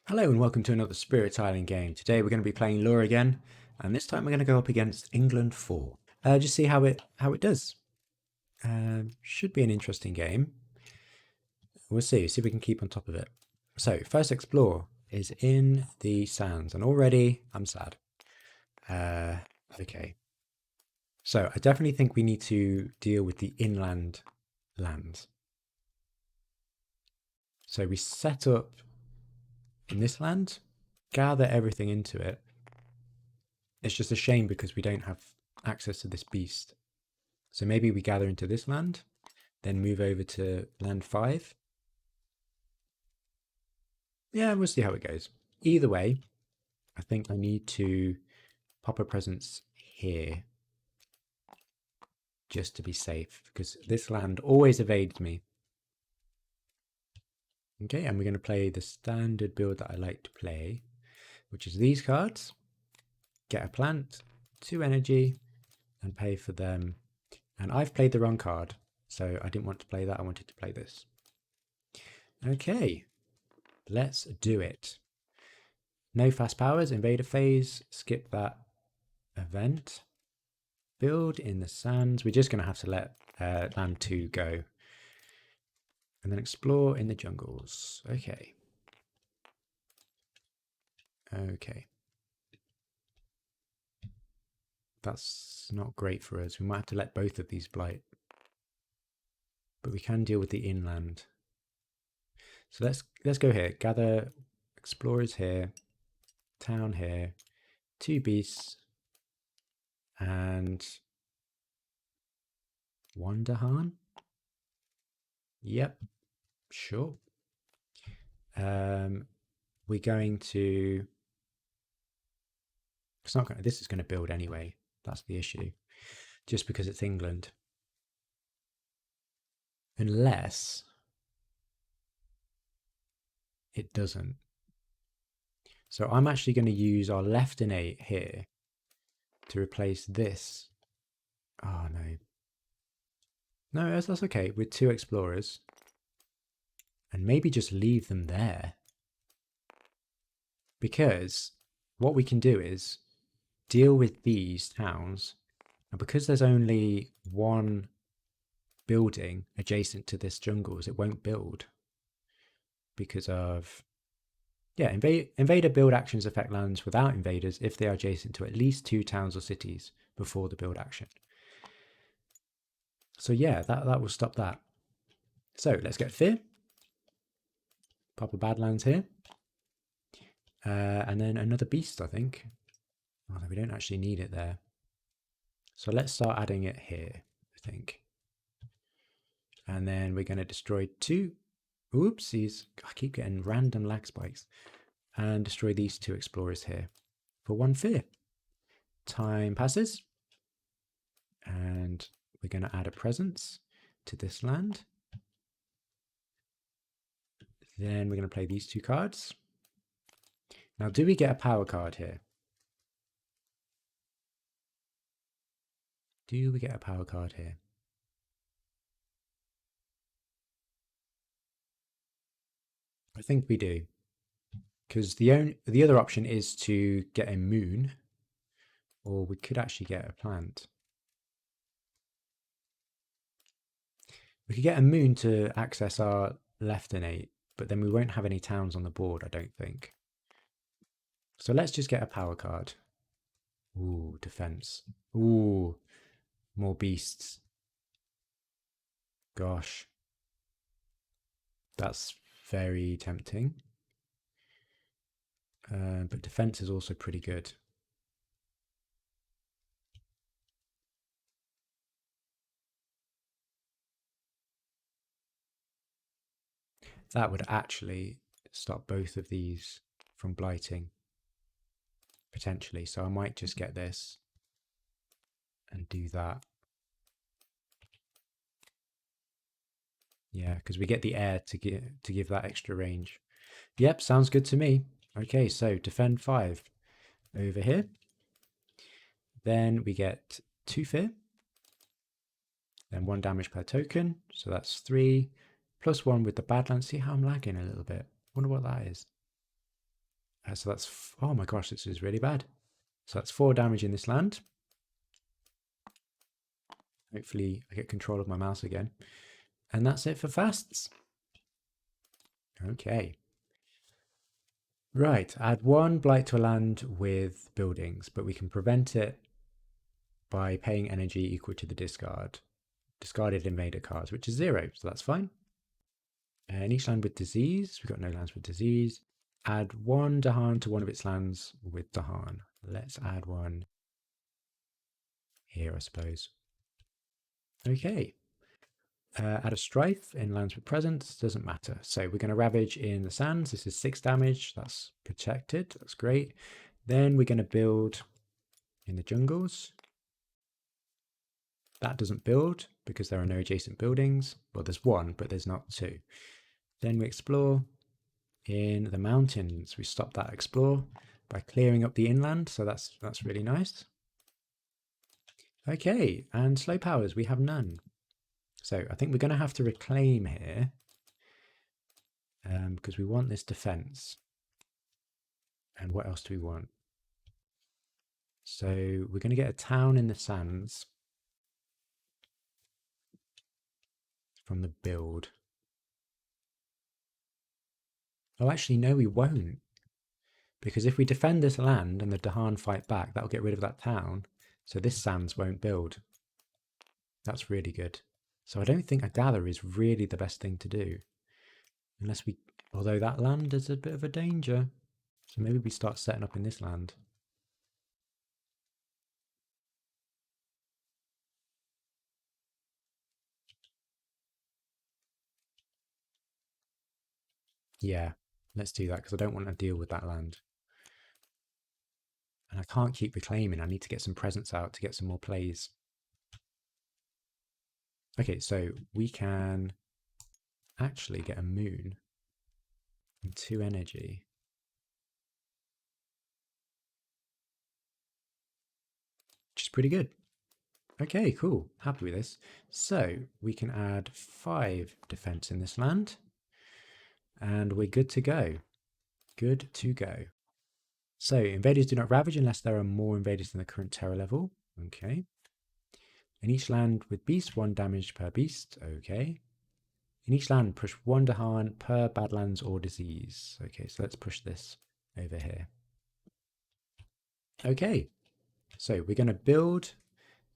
Hello and welcome to another Spirit Island game. Today we're going to be playing Lure again, and this time we're going to go up against England 4. Just see how it does. Should be an interesting game. We'll see if we can keep on top of it. So first explore is in the sands, and already I'm sad. Okay, so I definitely think we need to deal with the inland lands. So we set up in this land, gather everything into it. It's just a shame because we don't have access to this beast. So maybe we gather into this land, then move over to land 5. Yeah, we'll see how it goes. Either way, I think I need to pop a presence here just to be safe because this land always evades me. Okay, and we're going to play the standard build that I like to play, which is these cards. Get a plant, 2 energy, and pay for them. And I've played the wrong card, so I didn't want to play that. I wanted to play this. Okay, let's do it. No fast powers, invader phase, skip that event. Build in the sands. We're just going to have to let land 2 go. And then explore in the jungles. Okay. Okay. That's not great for us. We might have to let both of these blight. But we can deal with the inland. So let's go here. Gather explorers here. Town here. 2 beasts. And Wanderhan? Yep. Sure. We're going to. It's not going. This is going to build anyway. That's the issue. Just because it's England. Unless it doesn't. So I'm actually going to use our left innate here to replace this. Oh no. No, that's okay. With 2 explorers. And maybe just leave them there. Because what we can do is deal with these towns. And because there's only 1 building adjacent to this jungles, it won't build. Because of yeah, invader build actions affect lands without invaders if they are adjacent to at least 2 towns or cities before the build action. So yeah, that will stop that. So let's get Fear. Pop a Badlands here. And then another Beast, I think. Oh, no, we don't actually need it there. So let's start adding it here, I think. And then we're going to destroy 2. Oopsies. I keep getting random lag spikes. And destroy these 2 explorers here for 1 Fear. Time passes. And we're going to add a presence to this land. Then we're going to play these 2 cards. Now, do we get a power card here? Do we get a power card here? I think we do. Because the other option is to get a moon, or we could actually get a plant. We could get a moon to access our left innate, but then we won't have any towns on the board, I don't think. So let's just get a power card. Ooh, defense. Ooh, more beasts. Gosh. That's very tempting. But defense is also pretty good. That would actually stop both of these from blighting, potentially. So I might just get this and do that. Yeah, because we get the air to give that extra range. Yep, sounds good to me. Okay, so defend 5 over here. Then we get 2 Fear. Then 1 damage per token. So that's 3. Plus 1 with the Badlands. See how I'm lagging a little bit. Wonder what that is. So that's, oh my gosh, this is really bad. So that's 4 damage in this land. Hopefully I get control of my mouse again. And that's it for fasts. Okay. Right, add 1 blight to a land with buildings, but we can prevent it by paying energy equal to the discarded invader cards, which is 0, so that's fine. And each land with disease, we've got no lands with disease. Add 1 Dahan to one of its lands with Dahan. Let's add 1 here, I suppose. Okay. Add a strife in lands with presence, doesn't matter. So we're going to ravage in the sands. This is 6 damage, that's protected, that's great. Then we're going to build in the jungles. That doesn't build because there are no adjacent buildings. Well, there's 1, but there's not 2. Then we explore in the mountains. We stop that explore by clearing up the inland, so that's really nice. Okay, and slow powers, we have none. So I think we're going to have to reclaim here because we want this defense. And what else do we want? So we're going to get a town in the sands from the build. Oh, actually, no, we won't. Because if we defend this land and the Dahan fight back, that'll get rid of that town. So this sands won't build. That's really good. So I don't think a gather is really the best thing to do. Unless we, although that land is a bit of a danger. So maybe we start setting up in this land. Yeah, let's do that because I don't want to deal with that land. And I can't keep reclaiming. I need to get some presents out to get some more plays. Okay, so we can actually get a moon and 2 energy. Which is pretty good. Okay, cool. Happy with this. So we can add 5 defense in this land. And we're good to go. Good to go. So invaders do not ravage unless there are more invaders than the current terror level. Okay. In each land with beast, 1 damage per beast. Okay. In each land, push 1 Dahan per badlands or disease. Okay, so let's push this over here. Okay. So we're going to build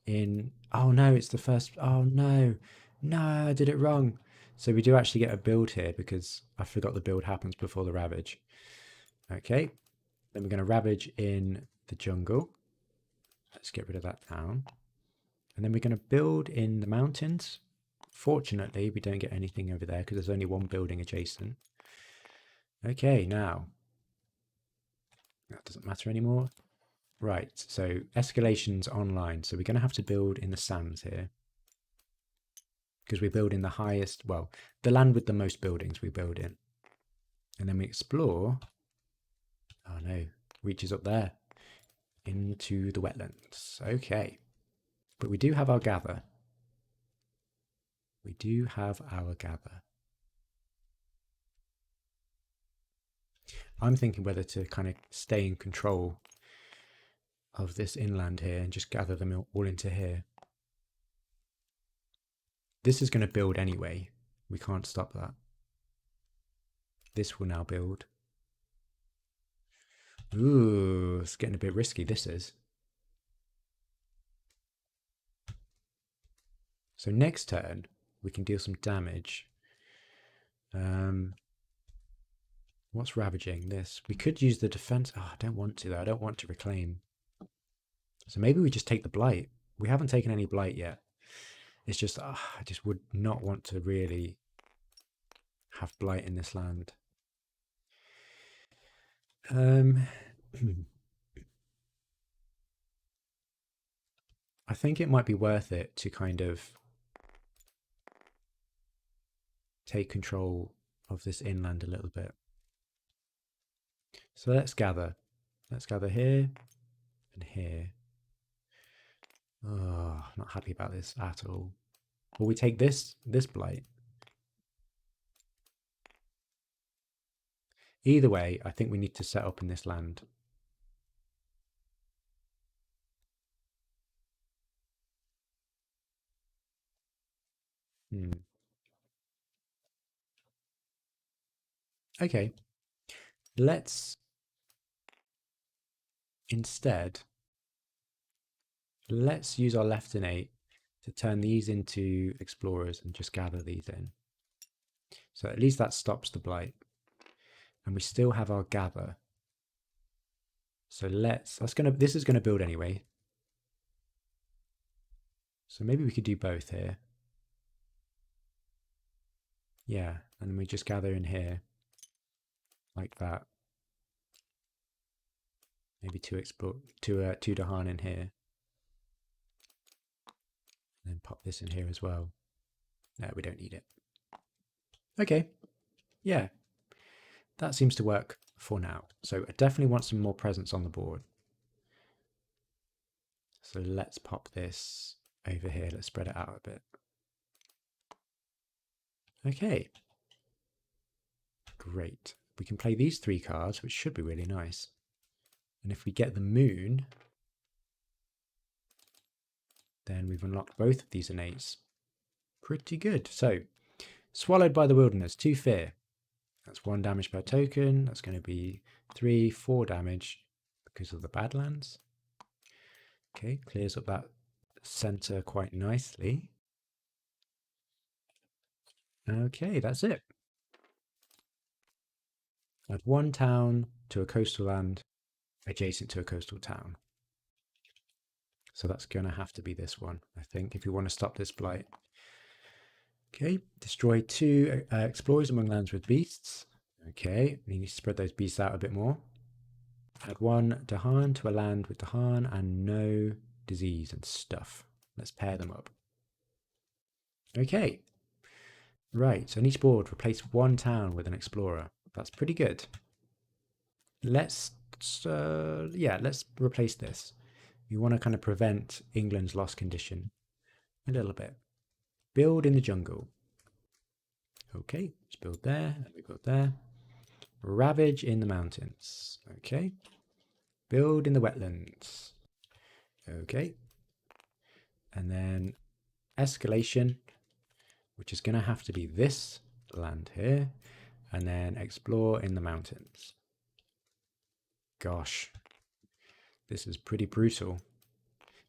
in... Oh no, it's the first... Oh no. No, I did it wrong. So we do actually get a build here because I forgot the build happens before the ravage. Okay. Then we're going to ravage in the jungle. Let's get rid of that town. And then we're going to build in the mountains. Fortunately, we don't get anything over there because there's only 1 building adjacent. Okay, now. That doesn't matter anymore. Right, so escalation's online. So we're going to have to build in the sands here. Because we build in the highest, well, the land with the most buildings we build in. And then we explore. Oh no, reaches up there. Into the wetlands. Okay. But we do have our gather. We do have our gather. I'm thinking whether to kind of stay in control of this inland here and just gather them all into here. This is going to build anyway. We can't stop that. This will now build. Ooh, it's getting a bit risky, this is. So next turn, we can deal some damage. What's ravaging? This. We could use the defense. Oh, I don't want to though. I don't want to reclaim. So maybe we just take the blight. We haven't taken any blight yet. It's just, I just would not want to really have blight in this land. I think it might be worth it to kind of take control of this inland a little bit. So let's gather. Let's gather here and here. Oh, not happy about this at all. Will we take this blight? Either way, I think we need to set up in this land. Okay, let's instead, let's use our leftinate to turn these into explorers and just gather these in. So at least that stops the blight. And we still have our gather. So this is gonna build anyway. So maybe we could do both here. Yeah, and then we just gather in here like that. Maybe two Dahan in here. And then pop this in here as well. No, we don't need it. Okay, yeah, that seems to work for now. So I definitely want some more presence on the board. So let's pop this over here. Let's spread it out a bit. Okay, great. We can play these 3 cards, which should be really nice. And if we get the moon, then we've unlocked both of these innates. Pretty good. So, Swallowed by the Wilderness, 2 fear. That's 1 damage per token. That's going to be 3, 4 damage because of the Badlands. Okay, clears up that center quite nicely. Okay, that's it. Add 1 town to a coastal land adjacent to a coastal town. So that's going to have to be this one, I think, if you want to stop this blight. Okay, destroy 2 explorers among lands with beasts. Okay, we need to spread those beasts out a bit more. Add 1 Dahan to a land with Dahan and no disease and stuff. Let's pair them up. Okay, right, so on each board, replace 1 town with an explorer. That's pretty good. Let's replace this. You want to kind of prevent England's lost condition a little bit. Build in the jungle. Okay, let's build there, and we build there. Ravage in the mountains. Okay. Build in the wetlands. Okay. And then escalation, which is going to have to be this land here. And then explore in the mountains. Gosh, this is pretty brutal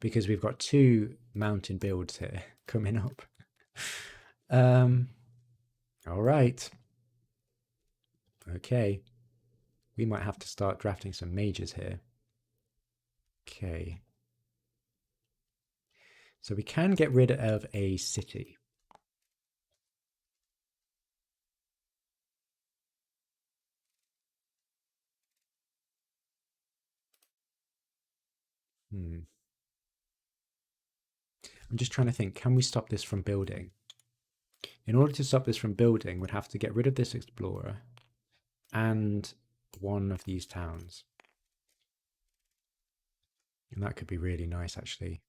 because we've got 2 mountain builds here coming up. All right. Okay. We might have to start drafting some mages here. Okay. So we can get rid of a city. I'm just trying to think, can we stop this from building? In order to stop this from building, we'd have to get rid of this explorer and 1 of these towns. And that could be really nice, actually.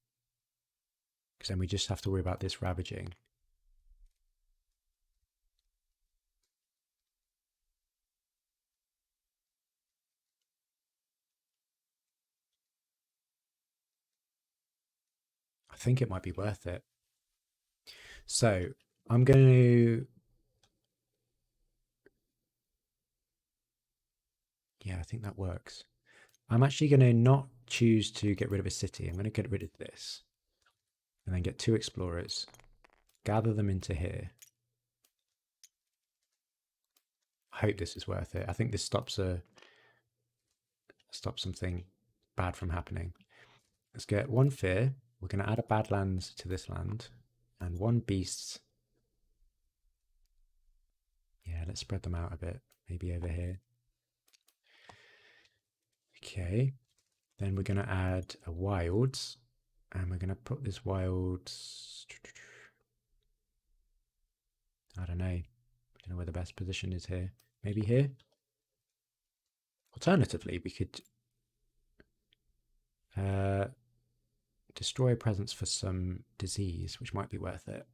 Because then we just have to worry about this ravaging. I think it might be worth it. So I'm going to... Yeah, I think that works. I'm actually going to not choose to get rid of a city. I'm going to get rid of this. And then get 2 explorers. Gather them into here. I hope this is worth it. I think this stops something bad from happening. Let's get 1 fear. We're going to add a Badlands to this land. And 1 beasts. Yeah, let's spread them out a bit. Maybe over here. Okay. Then we're going to add a wilds. And we're going to put this wilds... I don't know where the best position is here. Maybe here? Alternatively, we could destroy a presence for some disease, which might be worth it.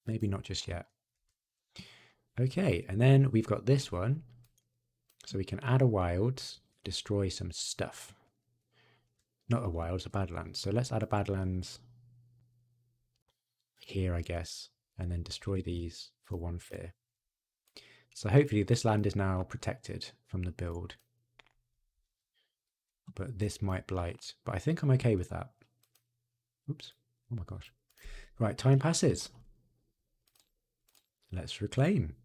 maybe not just yet. Okay, and then we've got this one. So we can add a wild, destroy some stuff. Not a wild, it's a badlands. So let's add a badlands here, I guess, and then destroy these for 1 fear. So hopefully this land is now protected from the build. But this might blight. But I think I'm okay with that. Oops. Oh my gosh. Right, time passes. Let's reclaim.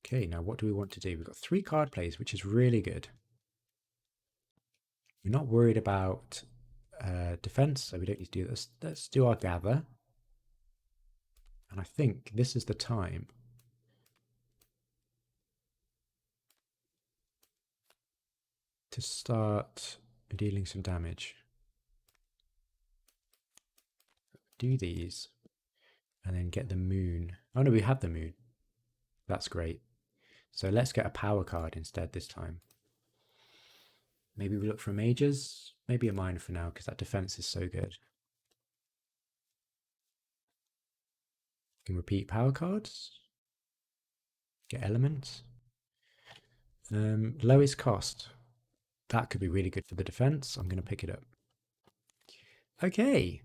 Okay, now what do we want to do? We've got 3 card plays, which is really good. We're not worried about defense, so we don't need to do this. Let's do our gather. And I think this is the time to start dealing some damage. Do these and then get the moon. Oh no, we have the moon. That's great. So let's get a power card instead this time. Maybe we look for mages, maybe a miner for now because that defense is so good. We can repeat power cards, get elements. Lowest cost. That could be really good for the defense. I'm going to pick it up. Okay.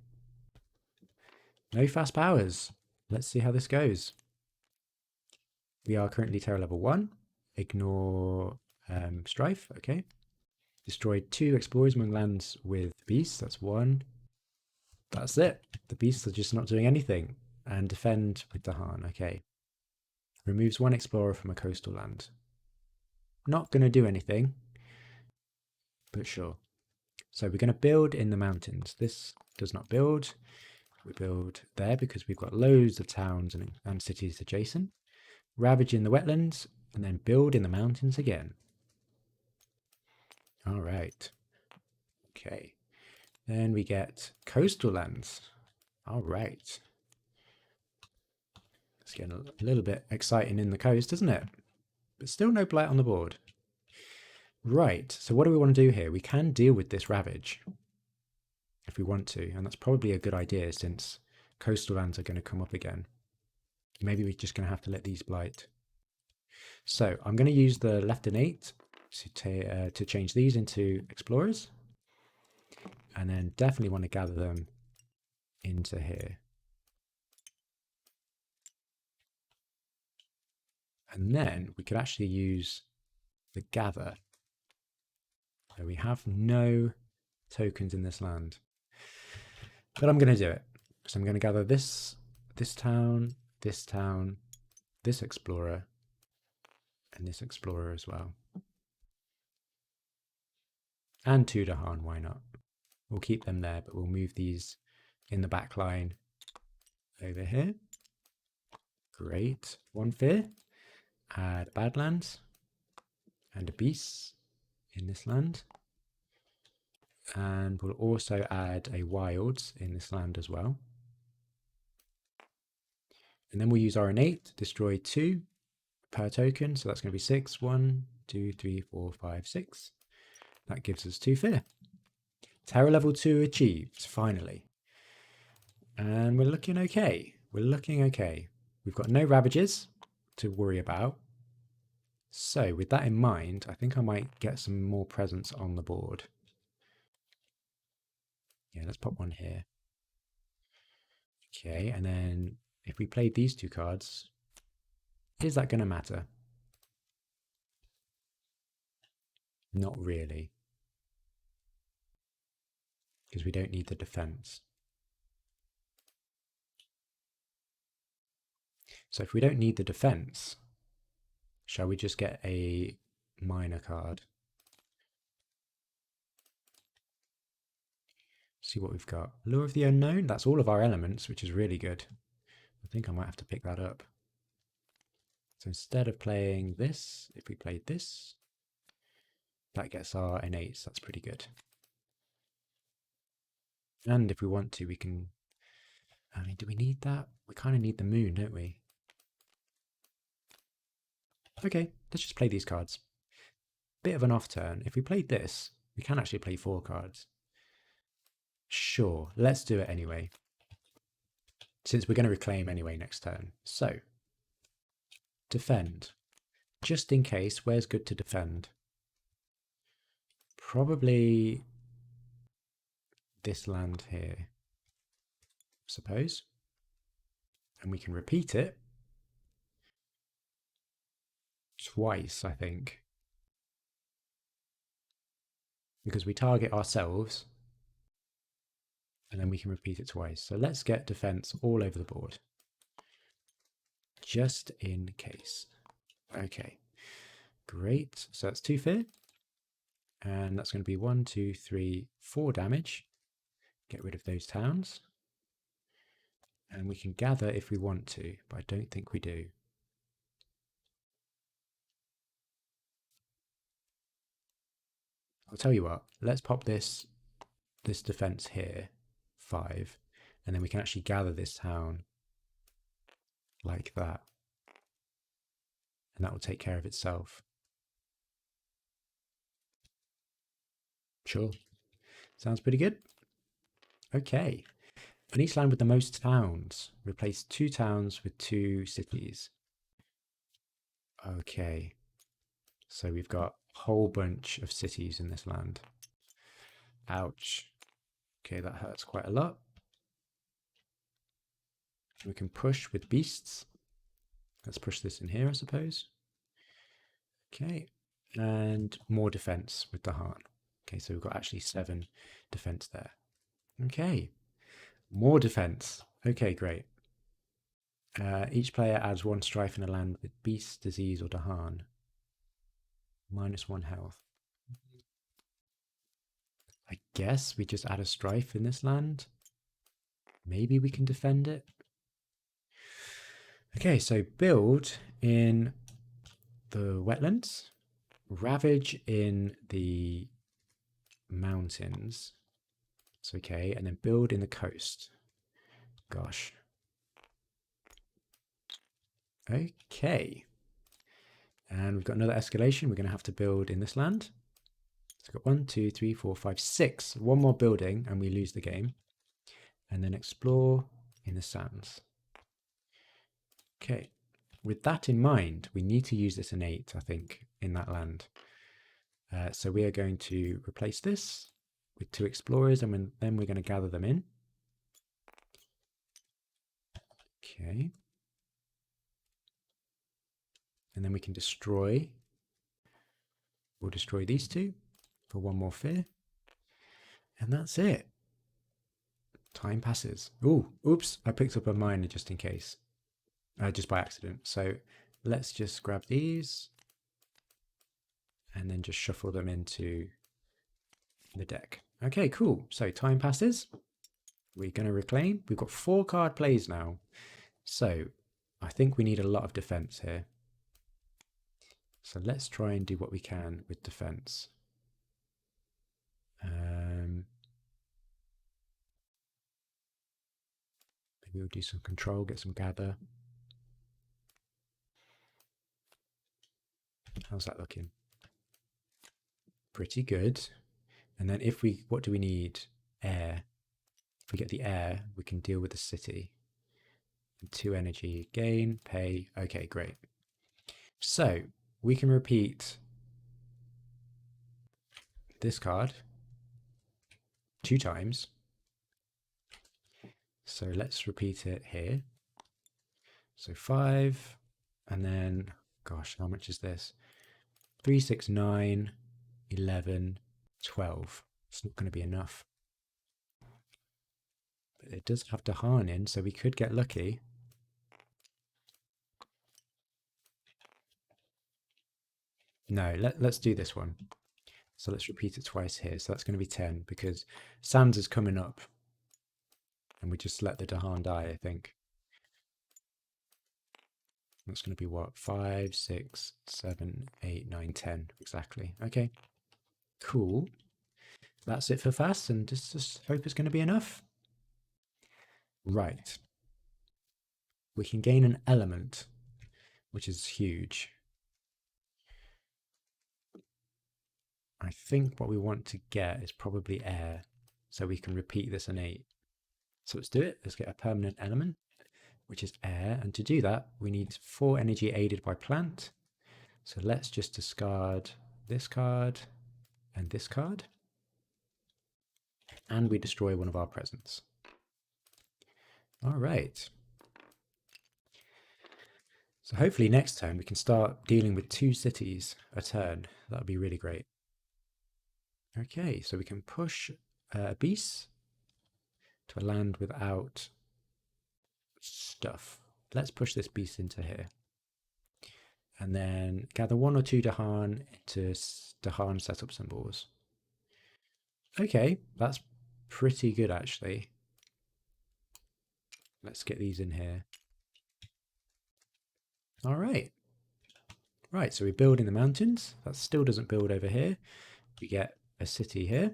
No fast powers. Let's see how this goes. We are currently terror level 1. Ignore strife. Okay. Destroyed 2 explorers among lands with beasts. That's 1. That's it. The beasts are just not doing anything. And defend with Dahan. Okay. Removes 1 explorer from a coastal land. Not going to do anything. But sure. So we're going to build in the mountains. This does not build. We build there because we've got loads of towns and cities adjacent. Ravage in the wetlands and then build in the mountains again. All right. Okay. Then we get coastal lands. All right. It's getting a little bit exciting in the coast, isn't it? But still no blight on the board. Right. So what do we want to do here? We can deal with this ravage if we want to, and that's probably a good idea since coastal lands are going to come up again. Maybe we're just going to have to let these blight. So I'm going to use the left innate to change these into explorers, and then definitely want to gather them into here. And then we could actually use the gather. So we have no tokens in this land, but I'm going to do it. So I'm going to gather this town, this explorer, and this explorer as well. And 2 Dahan, why not? We'll keep them there, but we'll move these in the back line over here. Great. 1 fear. Add badlands and a beast in this land. And we'll also add a wilds in this land as well. And then we'll use our innate, destroy 2 per token. So that's going to be 6. 1, 2, 3, 4, 5, 6. That gives us 2 fear. Terror level 2 achieved, finally. And we're looking okay. We're looking okay. We've got no ravages to worry about. So with that in mind, I think I might get some more presence on the board. Yeah, let's pop one here. Okay, and then if we played these 2 cards, is that going to matter? Not really. Because we don't need the defense. So if we don't need the defense, shall we just get a minor card? See what we've got. Lure of the Unknown, that's all of our elements, which is really good. I think I might have to pick that up. So instead of playing this, if we played this, that gets our innates, that's pretty good. And if we want to, we can, I mean, do we need that? We kind of need the moon, don't we? Okay, let's just play these cards. Bit of an off turn. If we played this, we can actually play 4 cards. Sure, let's do it anyway. since we're going to reclaim anyway next turn. So, defend. Just in case, where's good to defend? Probably this land here, I suppose. And we can repeat it twice, I think. Because we target ourselves, and then we can repeat it twice. So let's get defense all over the board. Just in case. Okay, great. So that's 2 fear. And that's going to be 1, 2, 3, 4 damage. Get rid of those towns. And we can gather if we want to, but I don't think we do. I'll tell you what, let's pop this defense here, 5, and then we can actually gather this town like that. And that will take care of itself. Sure. Sounds pretty good. Okay. On each land with the most towns, replace 2 towns with 2 cities. Okay. So we've got a whole bunch of cities in this land. Ouch. Okay, that hurts quite a lot. We can push with beasts. Let's push this in here, I suppose. Okay. And more defense with the Dahan. Okay, so we've got actually 7 defense there. Okay. More defense. Okay, great. Each player adds 1 strife in a land with beast, disease, or Dahan. -1 health. I guess we just add a strife in this land. Maybe we can defend it. Okay, so build in the wetlands, ravage in the mountains. It's okay, and then build in the coast. Gosh. Okay. And we've got another escalation. We're going to have to build in this land. So we've got 1, 2, 3, 4, 5, 6. 1 more building and we lose the game. And then explore in the sands. Okay. With that in mind, we need to use this innate, I think, in that land. So we are going to replace this with 2 explorers, and then we're going to gather them in. Okay. And then we can destroy. We'll destroy these 2 for 1 more fear. And that's it. Time passes. Ooh, oops, I picked up a miner just in case. Just by accident. So let's just grab these and then just shuffle them into the deck. Okay, cool. So time passes. We're going to reclaim. We've got 4 card plays now. So I think we need a lot of defense here. So let's try and do what we can with defense. Maybe we'll do some control, get some gather. How's that looking? Pretty good. And then if we, what do we need? Air. If we get the air, we can deal with the city. 2 energy, gain, pay. Okay, great. So we can repeat this card 2 times. So let's repeat it here. So 5, and then, gosh, how much is this? 3, 6, 9, 11, 12. It's not going to be enough. But it does have Dahan in, so we could get lucky. No, let's do this one. So let's repeat it twice here. So that's going to be 10 because Sands is coming up. And we just let the Dahan die, I think. That's going to be what? 5, 6, 7, 8, 9, 10. Exactly. Okay. Cool. That's it for fast, and just hope it's going to be enough. Right. We can gain an element, which is huge. I think what we want to get is probably air, so we can repeat this innate. So let's do it. Let's get a permanent element, which is air. And to do that, we need 4 energy aided by plant. So let's just discard this card and this card. And we destroy one of our presents. All right. So hopefully next turn we can start dealing with 2 cities a turn. That would be really great. Okay, so we can push a beast to a land without stuff. Let's push this beast into here. And then gather 1 or 2 Dahan into Dahan setup symbols. Okay, that's pretty good actually. Let's get these in here. All right. Right, so we build in the mountains. That still doesn't build over here. We get a city here.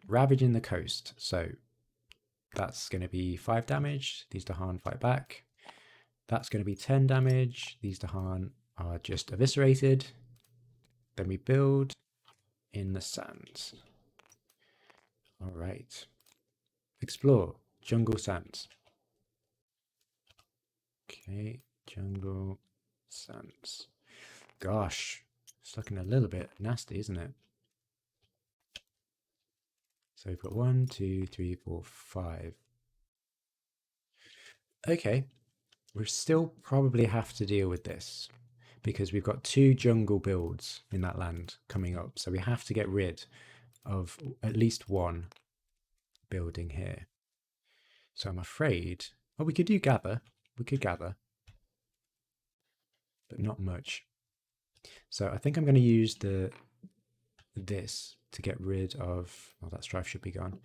Ravaging the coast. So that's going to be 5 damage. These Dahan fight back. That's going to be 10 damage. These Dahan are just eviscerated. Then we build in the sands. All right. Explore. Jungle sands. Okay. Jungle sands. Gosh. It's looking a little bit nasty, isn't it? So we've got 1, 2, 3, 4, 5. Okay. We still probably have to deal with this because we've got 2 jungle builds in that land coming up. So we have to get rid of at least 1 building here. So I'm afraid, oh, we could do gather. We could gather, but not much. So I think I'm going to use this to get rid of, oh, that strife should be gone.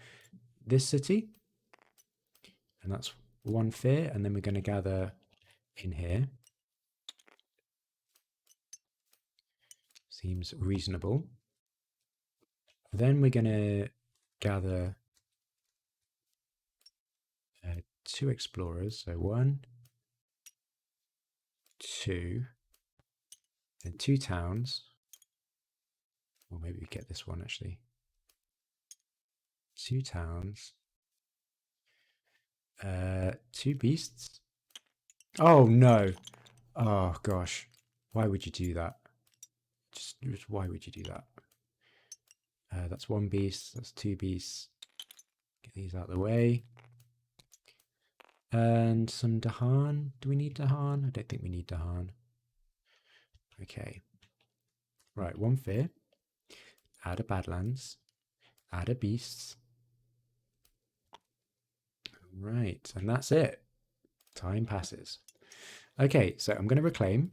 This city, and that's 1 fear, and then we're going to gather in here. Seems reasonable. Then we're going to gather 2 explorers. So 1, 2, and 2 towns. Or maybe we get this one actually. 2 towns. 2 beasts. Oh no. Oh gosh. Why would you do that? Just why would you do that? That's 1 beast. That's 2 beasts. Get these out of the way. And some Dahan. Do we need Dahan? I don't think we need Dahan. Okay. Right, 1 fear. Add a Badlands. Add a beasts. Right, and that's it. Time passes. Okay, so I'm going to reclaim.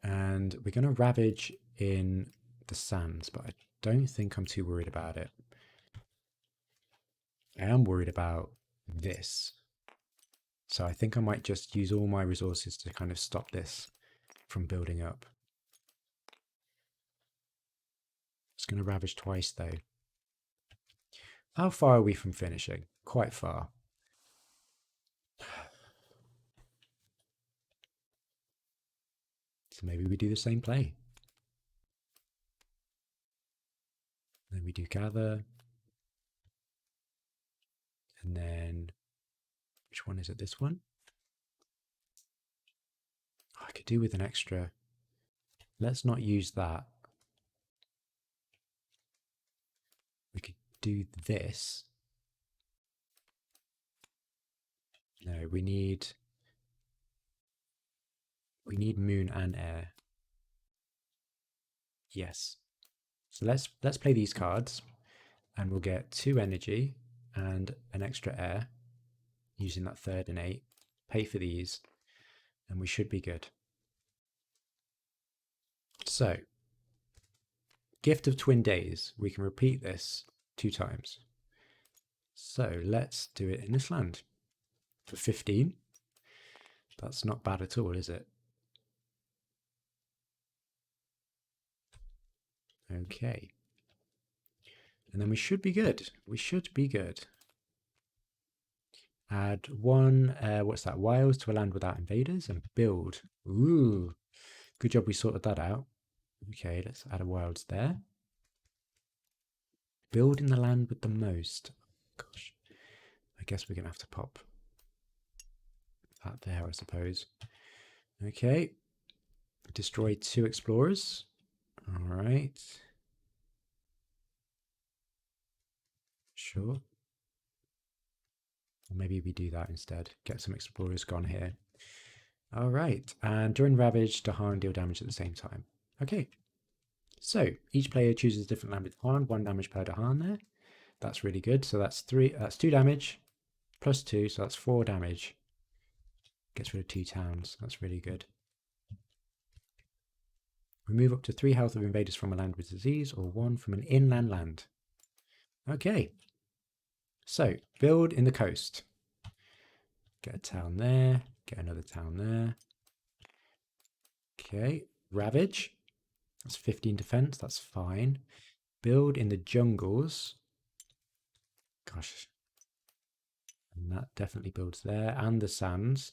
And we're going to ravage in the sands, but I don't think I'm too worried about it. I am worried about this. So I think I might just use all my resources to kind of stop this from building up. It's going to ravage twice though. How far are we from finishing? Quite far. So maybe we do the same play. Then we do gather. And then, which one is it? This one? Oh, I could do with an extra. Let's not use that. We could do this. No, we need moon and air. Yes. So let's play these cards and we'll get 2 energy and an extra air using that 3rd and 8. Pay for these and we should be good. So, Gift of Twin Days. We can repeat this 2 times. So let's do it in this land for 15. That's not bad at all, is it? Okay. And then we should be good. We should be good. Add 1, what's that? Wilds to a land without invaders and build. Ooh, good job we sorted that out. Okay, let's add a wilds there. Build in the land with the most. Gosh. guess we're going to have to pop that there, I suppose. Okay. Destroy 2 explorers. All right. Sure. Or maybe we do that instead. Get some explorers gone here. All right. And during Ravage, Dahan deal damage at the same time. Okay. So each player chooses a different land with Dahan. 1 damage per Dahan there. That's really good. So that's 2 damage plus 2. So that's 4 damage. Gets rid of 2 towns. That's really good. Remove up to 3 health of invaders from a land with disease or 1 from an inland land. Okay. So build in the coast. Get a town there. Get another town there. Okay. Ravage. That's 15 defense. That's fine. Build in the jungles. Gosh. And that definitely builds there. And the sands.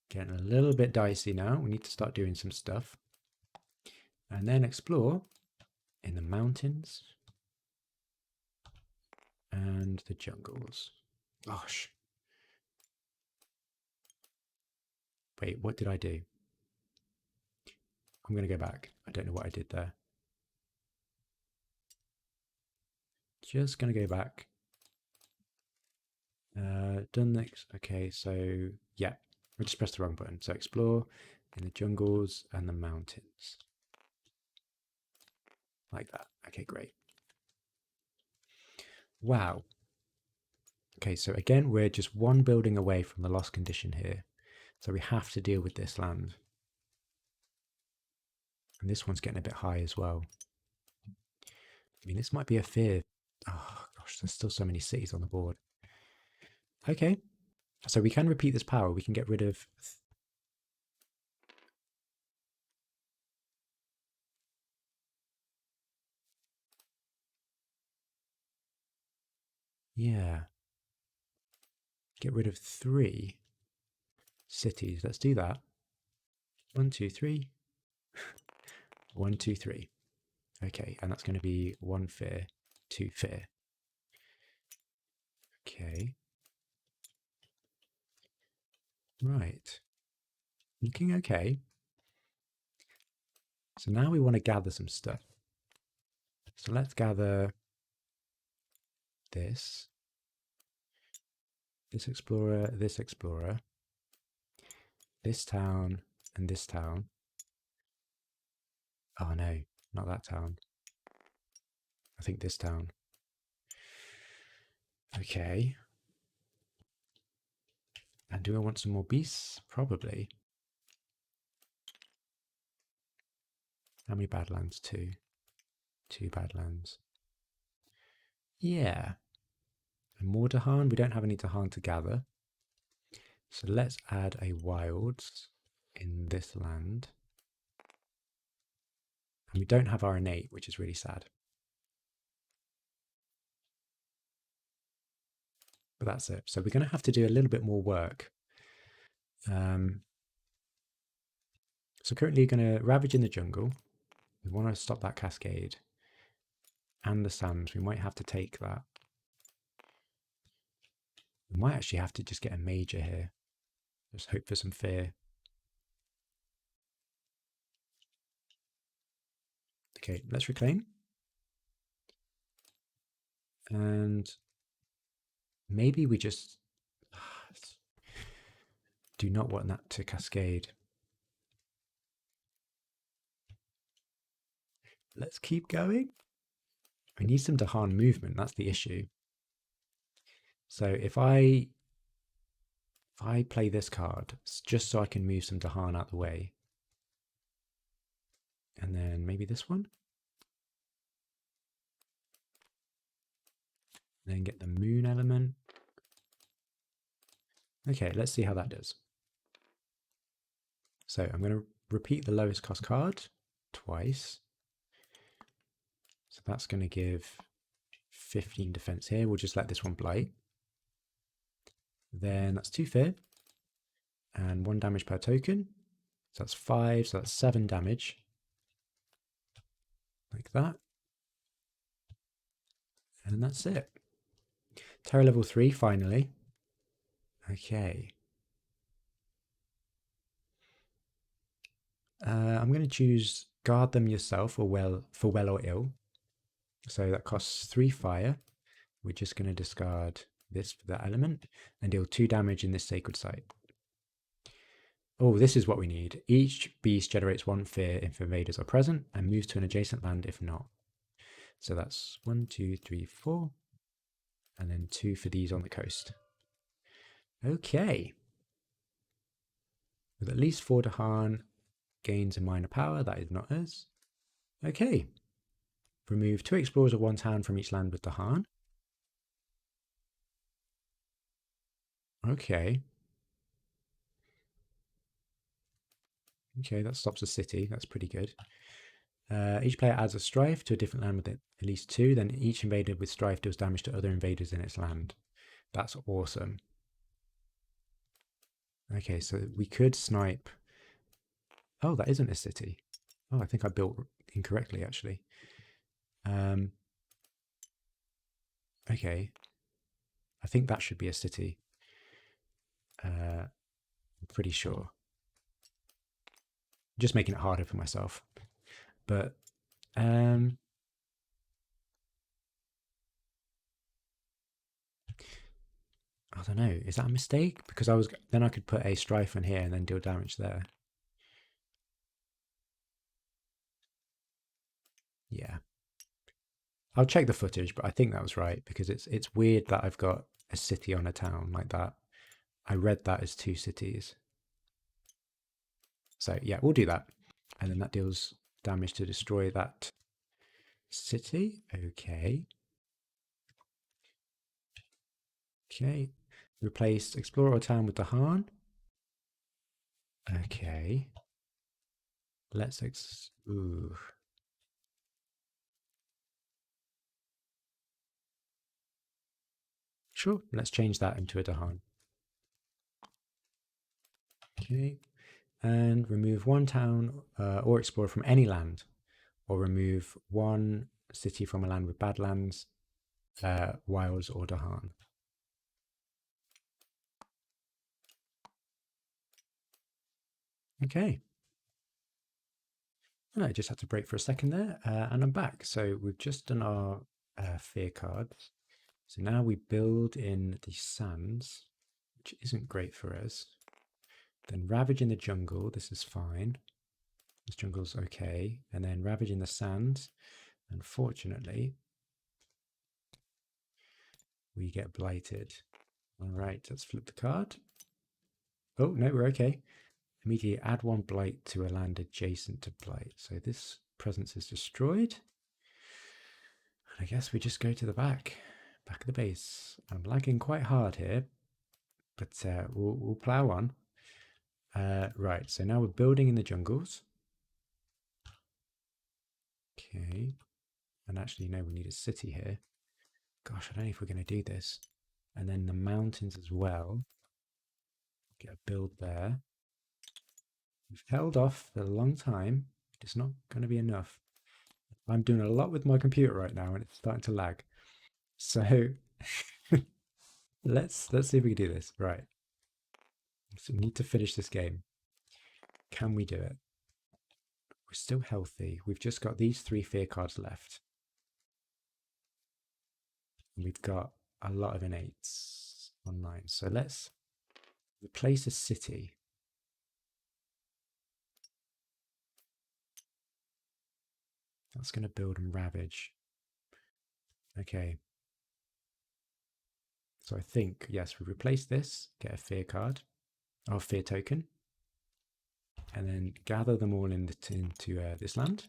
Getting a little bit dicey now. We need to start doing some stuff. And then explore in the mountains and the jungles. Gosh. Wait, what did I do? I'm going to go back. I don't know what I did there. Just going to go back. Done next. Okay, so yeah, I just pressed the wrong button. So explore in the jungles and the mountains. Like that. Okay, great. Wow. Okay, so again, we're just 1 building away from the lost condition here. So we have to deal with this land. And this one's getting a bit high as well. I mean, this might be a fear. Oh, gosh, there's still so many cities on the board. Okay, so we can repeat this power. We can get rid of... Yeah. Get rid of 3 cities. Let's do that. 1, 2, 3. 1, 2, 3. Okay, and that's going to be 1 fear, 2 fear. Okay. Right. Looking okay. So now we want to gather some stuff. So let's gather this explorer, this town, and this town. Oh no, not that town. I think this town. Okay. And do I want some more beasts? Probably. How many badlands? 2. 2 badlands. Yeah. And more Dahan. We don't have any Dahan to gather. So let's add a wilds in this land. And we don't have our innate, which is really sad. But that's it. So we're going to have to do a little bit more work. So currently you're going to ravage in the jungle. We want to stop that cascade. And the sands. We might have to take that. We might actually have to just get a major here. Just hope for some fear. Okay, let's reclaim. And maybe we just do not want that to cascade. Let's keep going. We need some Dahan movement. That's the issue. So if I play this card, just so I can move some Dahan out the way. And then maybe this one. Then get the moon element. Okay, let's see how that does. So I'm going to repeat the lowest cost card twice. So that's going to give 15 defense here. We'll just let this one blight. Then that's 2 fear and 1 damage per token. So that's 5, so that's 7 damage. Like that. And that's it. Terror level 3, finally. Okay. I'm going to choose guard them yourself or for well or ill. So that costs 3 fire. We're just going to discard this for that element and deal 2 damage in this sacred site. Oh, this is what we need. Each beast generates 1 fear if invaders are present and moves to an adjacent land if not. So that's 1, 2, 3, 4. And then 2 for these on the coast. Okay. With at least 4 Dahan gains a minor power. That is not us. Okay. Remove 2 explorers of 1 town from each land with Dahan. Okay. Okay, that stops a city. That's pretty good. Each player adds a strife to a different land with at least 2. Then each invader with strife deals damage to other invaders in its land. That's awesome. Okay, so we could snipe. Oh, that isn't a city. Oh, I think I built incorrectly, actually. Okay. I think that should be a city. I'm pretty sure. Just making it harder for myself. But I don't know. Is that a mistake? Because then I could put a strife on here and then deal damage there. Yeah. I'll check the footage, but I think that was right because it's weird that I've got a city on a town like that. I read that as 2 cities. So yeah, we'll do that. And then that deals damage to destroy that city. Okay. Okay. Replace Explorer or Town with Dahan. Okay. Let's ooh. Sure, let's change that into a Dahan. Okay. And remove 1 town or explorer from any land, or remove 1 city from a land with badlands, wilds, or Dahan. Okay. And I just had to break for a second there, and I'm back. So we've just done our fear cards. So now we build in the sands, which isn't great for us. Then Ravage in the jungle, this is fine. This jungle's okay. And then Ravage in the sands. Unfortunately, we get blighted. All right, let's flip the card. Oh, no, we're okay. Immediately add 1 blight to a land adjacent to blight. So this presence is destroyed. And I guess we just go to the back of the base. I'm lagging quite hard here, but we'll plow on. Right, so now we're building in the jungles. Okay. And actually, no, we need a city here. Gosh, I don't know if we're going to do this. And then the mountains as well. Get a build there. We've held off for a long time. It's not going to be enough. I'm doing a lot with my computer right now and it's starting to lag. So let's see if we can do this. Right. So we need to finish this game. Can we do it? We're still healthy. We've just got these 3 fear cards left. And we've got a lot of innates online. So let's replace a city. That's going to build and ravage. Okay. So I think, yes, we replace this, get a fear card, or fear token, and then gather them all into this land.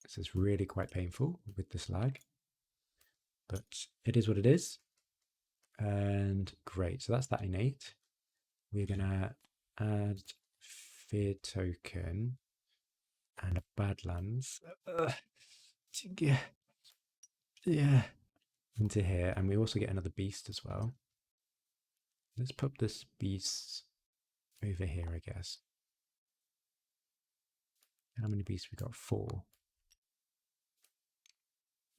This is really quite painful with this lag, but it is what it is. And great, so that's that innate. We're going to add fear token and a badlands. Yeah. Into here, and we also get another beast as well. Let's put this beast over here, I guess. How many beasts we got? 4.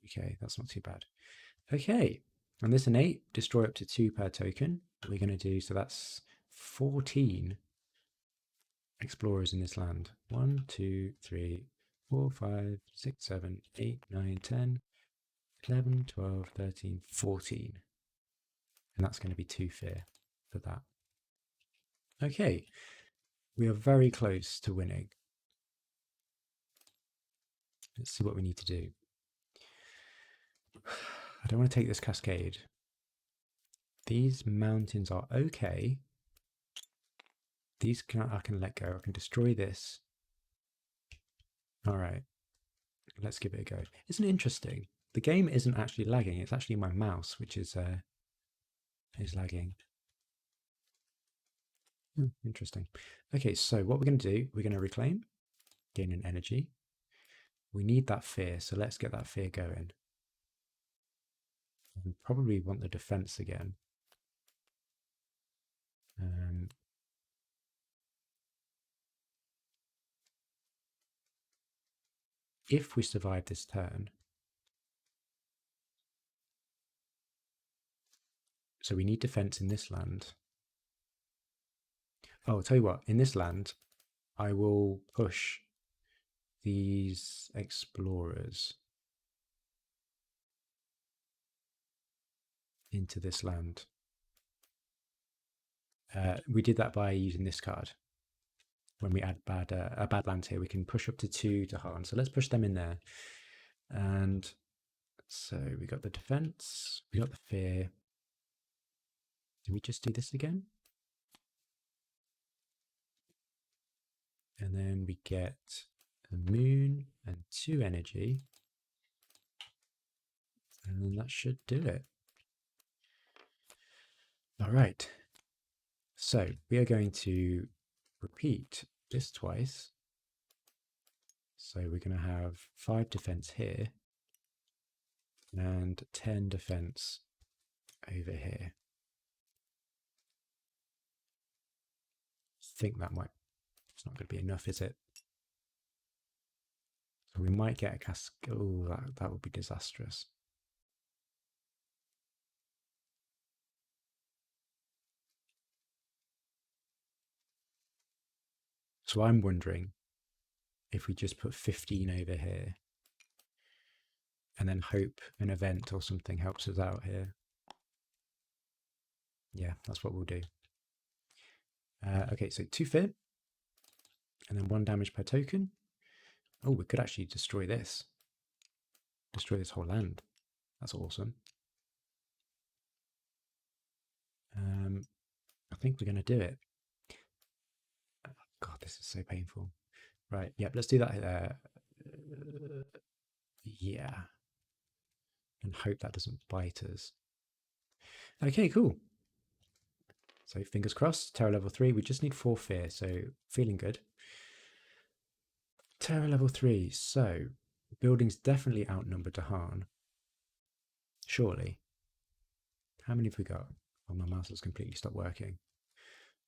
Okay, that's not too bad. Okay, And this innate, destroy up to 2 per token. We're going to do, so that's 14 explorers in this land. 1, 2, 3, 4, 5, 6, 7, 8, 9, 10, 11, 12, 13, 14. And that's going to be 2 fear for that. Okay, we are very close to winning. Let's see what we need to do. I don't want to take this cascade. These mountains are okay. These I can let go. I can destroy this. All right, let's give it a go. Isn't it interesting? The game isn't actually lagging. It's actually my mouse which is lagging. Interesting. Okay, so what we're going to do, we're going to reclaim, gain an energy. We need that fear, so let's get that fear going. We probably want the defense again. If we survive this turn, so we need defense in this land. Oh, I'll tell you what, in this land, I will push these explorers into this land. We did that by using this card. When we add a bad land here, we can push up to 2 to Dahan. So let's push them in there. And so we got the defense, we got the fear. Do we just do this again? And then we get a moon and 2 energy. And then that should do it. All right. So we are going to repeat this twice. So we're going to have 5 defense here and 10 defense over here. I think that might, it's not going to be enough, is it? So we might get a cascade. Oh, that would be disastrous. So I'm wondering if we just put 15 over here and then hope an event or something helps us out here. Yeah, that's what we'll do. Okay, so 2 fear and then 1 damage per token. Oh, we could actually destroy this. Destroy this whole land. That's awesome. I think we're going to do it. God, this is so painful. Right, yep, let's do that. Yeah. And hope that doesn't bite us. Okay, cool. So fingers crossed, terror level 3. We just need 4 fear, so feeling good. Terror level 3. So buildings definitely outnumber Dahan. Surely. How many have we got? Oh, my mouse has completely stopped working.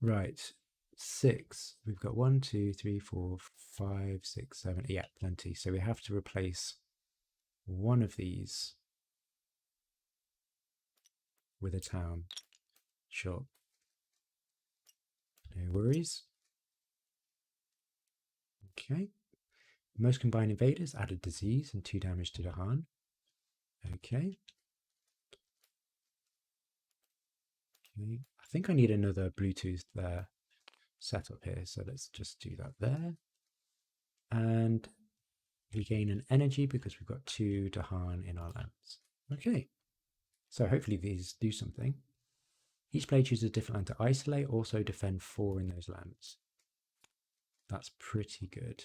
Right. 6. We've got 1, 2, 3, 4, 5, 6, 7. Yeah, plenty. So we have to replace one of these with a town. Sure. No worries. Okay. Most combined invaders added disease and 2 damage to Dahan. Okay. Okay. I think I need another Bluetooth setup here, so let's just do that there. And we gain an energy because we've got 2 Dahan in our lands. Okay. So hopefully these do something. Each player chooses a different land to isolate, also defend 4 in those lands. That's pretty good.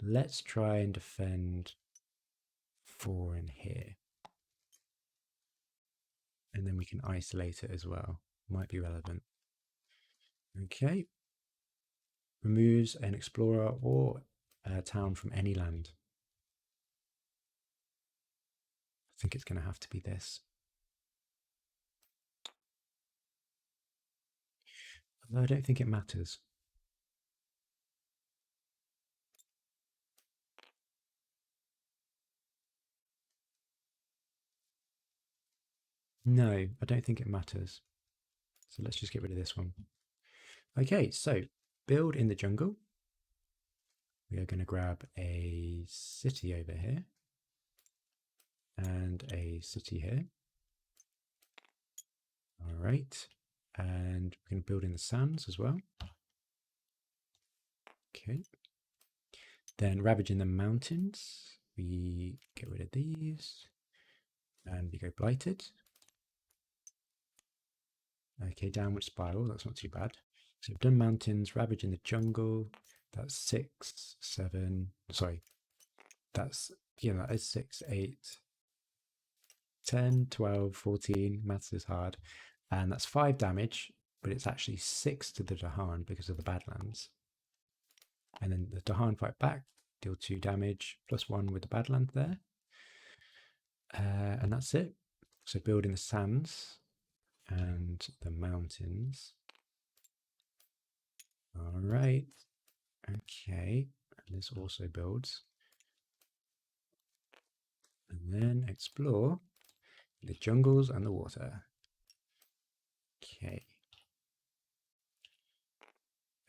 Let's try and defend 4 in here. And then we can isolate it as well. Might be relevant. Okay. Removes an explorer or a town from any land. I think it's going to have to be this. Although I don't think it matters. No, I don't think it matters. So let's just get rid of this one. Okay, so build in the jungle. We are going to grab a city over here and a city here. All right, and we're going to build in the sands as well. Okay, then ravage in the mountains. We get rid of these and we go blighted. Okay, downward spiral, that's not too bad. So we've done mountains, ravage in the jungle. That's 6, 7, sorry. That's, that is 6, 8, 10, 12, 14. Maths is hard. And that's 5 damage, but it's actually 6 to the Dahan because of the Badlands. And then the Dahan fight back, deal 2 damage, +1 with the Badland there. And that's it. So build in the sands and the mountains. All right. Okay. And this also builds. And then explore the jungles and the water. Okay.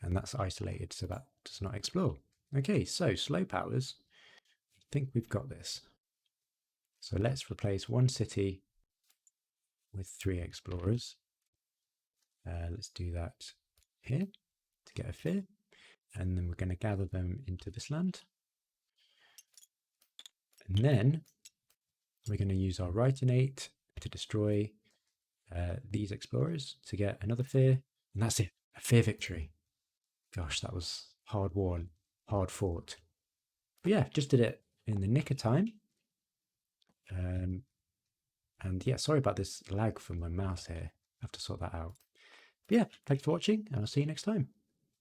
And that's isolated, so that does not explore. Okay, so slow powers. I think we've got this. So let's replace 1 city with 3 explorers. Let's do that here to get a fear. And then we're going to gather them into this land. And then we're going to use our right innate to destroy these explorers to get another fear. And that's it, a fear victory. Gosh, that was hard won, hard fought. But yeah, just did it in the nick of time. And yeah, sorry about this lag from my mouse here. I have to sort that out. But yeah, thanks for watching, and I'll see you next time.